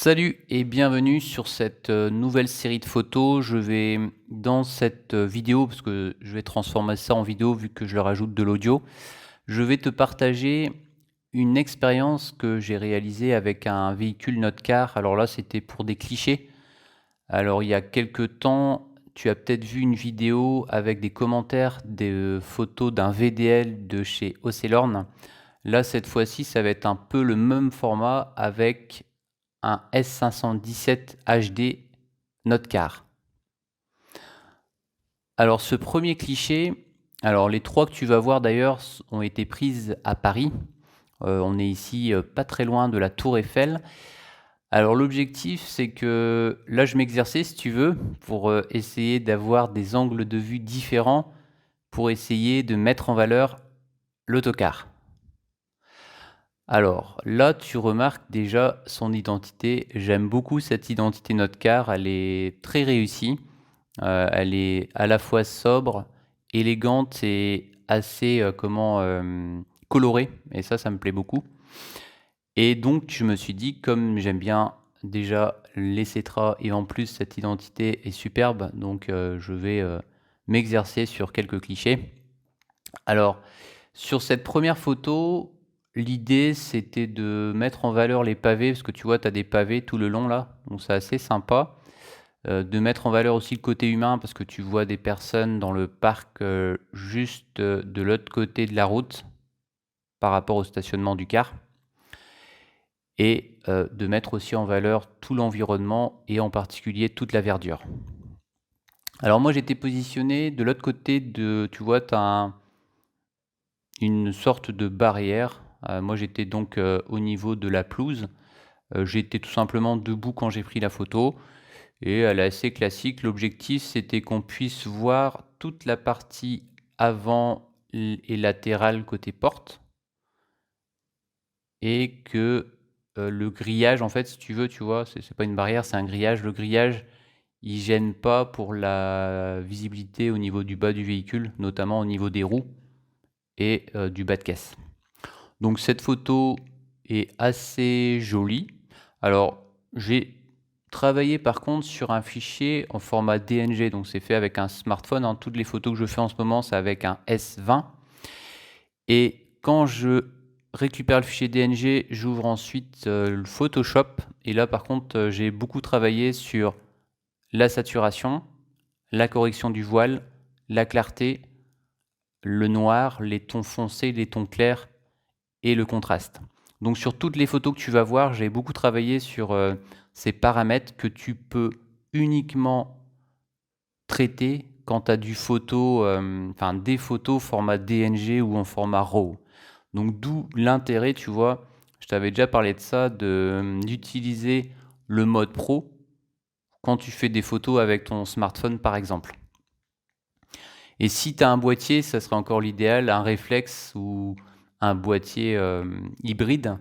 Salut et bienvenue sur cette nouvelle série de photos. Dans cette vidéo, parce que je vais transformer ça en vidéo vu que je leur ajoute de l'audio, je vais te partager une expérience que j'ai réalisée avec un véhicule Notcar. Alors là, c'était pour des clichés. Alors il y a quelques temps, tu as peut-être vu une vidéo avec des commentaires, des photos d'un VDL de chez Ocelorn. Là, cette fois-ci, ça va être un peu le même format avec un S517 HD Notcar. Alors ce premier cliché, alors les trois que tu vas voir d'ailleurs ont été prises à Paris. On est ici pas très loin de la Tour Eiffel. Alors l'objectif c'est que là je m'exerçais si tu veux pour essayer d'avoir des angles de vue différents pour essayer de mettre en valeur l'autocar. Alors là, tu remarques déjà son identité. J'aime beaucoup cette identité Notcar. Elle est très réussie. Elle est à la fois sobre, élégante et assez colorée. Et ça me plaît beaucoup. Et donc, je me suis dit, comme j'aime bien déjà les Cetra et en plus cette identité est superbe, donc je vais m'exercer sur quelques clichés. Alors, sur cette première photo, l'idée c'était de mettre en valeur les pavés, parce que tu vois, tu as des pavés tout le long là, donc c'est assez sympa. De mettre en valeur aussi le côté humain, parce que tu vois des personnes dans le parc juste de l'autre côté de la route par rapport au stationnement du car. Et de mettre aussi en valeur tout l'environnement et en particulier toute la verdure. Alors moi j'étais positionné de l'autre côté tu vois, tu as une sorte de barrière. Moi j'étais donc au niveau de la pelouse. J'étais tout simplement debout quand j'ai pris la photo et elle est assez classique. L'objectif c'était qu'on puisse voir toute la partie avant et latérale côté porte et que le grillage en fait si tu veux, tu vois, c'est pas une barrière, c'est un grillage. Le grillage il gêne pas pour la visibilité au niveau du bas du véhicule, notamment au niveau des roues et du bas de caisse. Donc cette photo est assez jolie. Alors j'ai travaillé par contre sur un fichier en format DNG, donc c'est fait avec un smartphone. Hein. Toutes les photos que je fais en ce moment, c'est avec un S20. Et quand je récupère le fichier DNG, j'ouvre ensuite le Photoshop. Et là par contre, j'ai beaucoup travaillé sur la saturation, la correction du voile, la clarté, le noir, les tons foncés, les tons clairs et le contraste. Donc sur toutes les photos que tu vas voir, j'ai beaucoup travaillé sur ces paramètres que tu peux uniquement traiter quand tu as des photos format DNG ou en format RAW. Donc d'où l'intérêt, tu vois, je t'avais déjà parlé de ça, d'utiliser le mode pro quand tu fais des photos avec ton smartphone par exemple. Et si tu as un boîtier, ça serait encore l'idéal, un réflexe ou un boîtier hybride.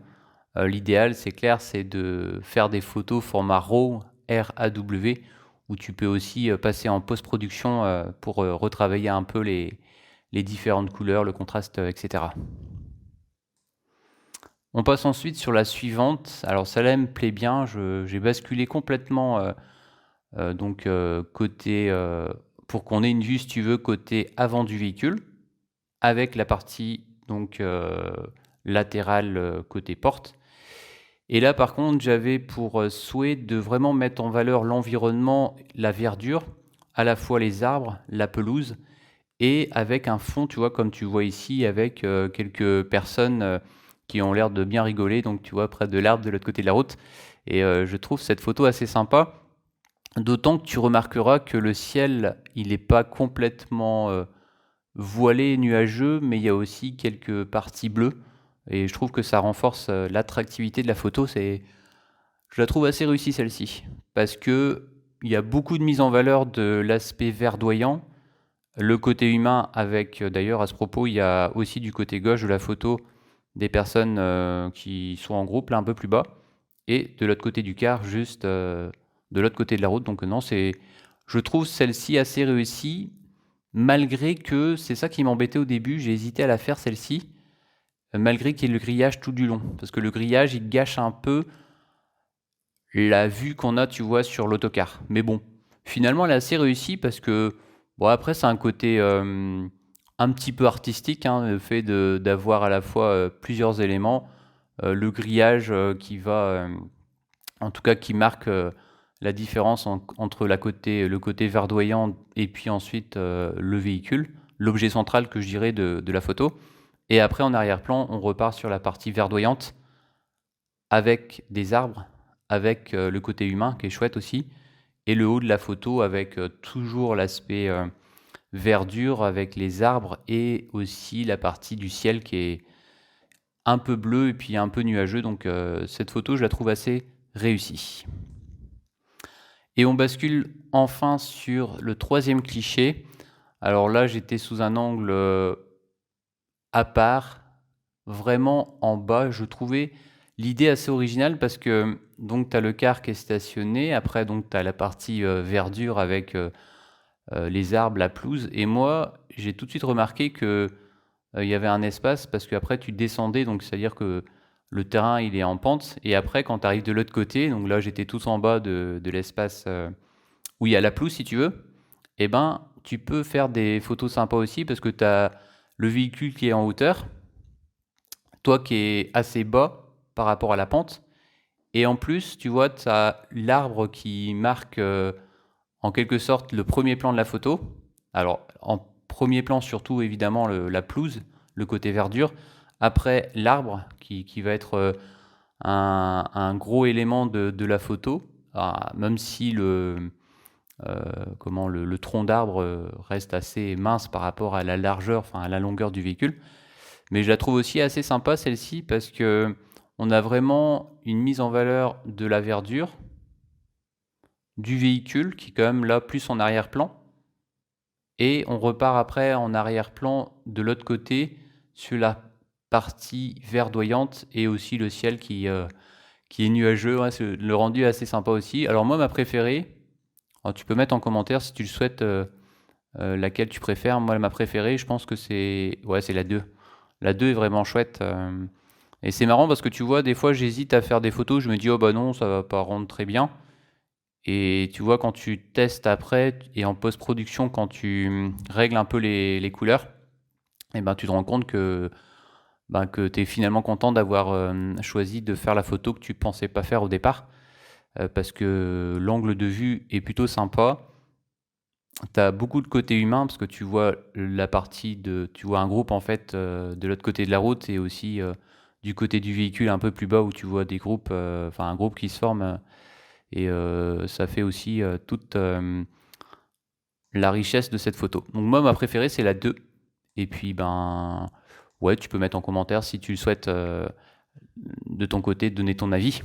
L'idéal, c'est clair, c'est de faire des photos format RAW, R-A-W, où tu peux aussi passer en post-production pour retravailler un peu les différentes couleurs, le contraste, etc. On passe ensuite sur la suivante. Alors celle-là me plaît bien, j'ai basculé complètement côté pour qu'on ait une vue, si tu veux, côté avant du véhicule, avec la partie latérale côté porte. Et là, par contre, j'avais pour souhait de vraiment mettre en valeur l'environnement, la verdure, à la fois les arbres, la pelouse, et avec un fond, tu vois, comme tu vois ici, avec quelques personnes qui ont l'air de bien rigoler, donc tu vois, près de l'arbre de l'autre côté de la route. Et je trouve cette photo assez sympa. D'autant que tu remarqueras que le ciel, il n'est pas complètement voilé, nuageux, mais il y a aussi quelques parties bleues. Et je trouve que ça renforce l'attractivité de la photo. Je la trouve assez réussie celle-ci. Parce que il y a beaucoup de mise en valeur de l'aspect verdoyant. Le côté humain avec, d'ailleurs à ce propos, il y a aussi du côté gauche de la photo des personnes qui sont en groupe, là un peu plus bas. Et de l'autre côté du car, juste de l'autre côté de la route. Donc non, je trouve celle-ci assez réussie, malgré que c'est ça qui m'embêtait au début. J'ai hésité à la faire celle-ci, malgré qu'il y ait le grillage tout du long. Parce que le grillage, il gâche un peu la vue qu'on a, tu vois, sur l'autocar. Mais bon, finalement, elle est assez réussie parce que, bon, après, c'est un côté un petit peu artistique, hein, le fait d'avoir à la fois plusieurs éléments, le grillage qui va, en tout cas, qui marque la différence entre le côté verdoyant et puis ensuite le véhicule, l'objet central que je dirais de la photo. Et après, en arrière-plan, on repart sur la partie verdoyante avec des arbres, avec le côté humain qui est chouette aussi, et le haut de la photo avec toujours l'aspect verdure avec les arbres et aussi la partie du ciel qui est un peu bleu et puis un peu nuageux. Donc cette photo, je la trouve assez réussie. Et on bascule enfin sur le troisième cliché. Alors là, j'étais sous un angle à part, vraiment en bas. Je trouvais l'idée assez originale parce que donc tu as le car qui est stationné, après donc tu as la partie verdure avec les arbres, la pelouse, et moi j'ai tout de suite remarqué que il y avait un espace parce qu'après tu descendais, donc c'est-à-dire que le terrain il est en pente, et après quand tu arrives de l'autre côté, donc là j'étais tout en bas de l'espace où il y a la pelouse si tu veux, et ben tu peux faire des photos sympas aussi parce que tu as le véhicule qui est en hauteur, toi qui est assez bas par rapport à la pente, et en plus tu vois tu as l'arbre qui marque en quelque sorte le premier plan de la photo. Alors en premier plan surtout évidemment la pelouse, le côté verdure, après l'arbre qui va être un gros élément de la photo. Ah, même si le tronc d'arbre reste assez mince par rapport à la largeur, enfin à la longueur du véhicule. Mais je la trouve aussi assez sympa celle-ci parce que on a vraiment une mise en valeur de la verdure, du véhicule qui est quand même là plus en arrière-plan, et on repart après en arrière-plan de l'autre côté sur la partie verdoyante et aussi le ciel qui est nuageux. Ouais, le rendu est assez sympa aussi. Alors moi ma préférée, alors, tu peux mettre en commentaire si tu le souhaites laquelle tu préfères. Moi ma préférée je pense que c'est la 2. La 2 est vraiment chouette. Et c'est marrant parce que tu vois des fois j'hésite à faire des photos, je me dis oh bah non ça va pas rendre très bien. Et tu vois, quand tu testes après et en post-production, quand tu règles un peu les couleurs, et ben, tu te rends compte que tu es finalement content d'avoir choisi de faire la photo que tu pensais pas faire au départ, parce que l'angle de vue est plutôt sympa. Tu as beaucoup de côté humain parce que tu vois tu vois un groupe en fait de l'autre côté de la route, et aussi du côté du véhicule un peu plus bas où tu vois des groupes, enfin un groupe qui se forme. Et ça fait aussi toute la richesse de cette photo. Donc moi, ma préférée, c'est la 2. Et puis, ben, ouais, tu peux mettre en commentaire si tu le souhaites de ton côté, donner ton avis.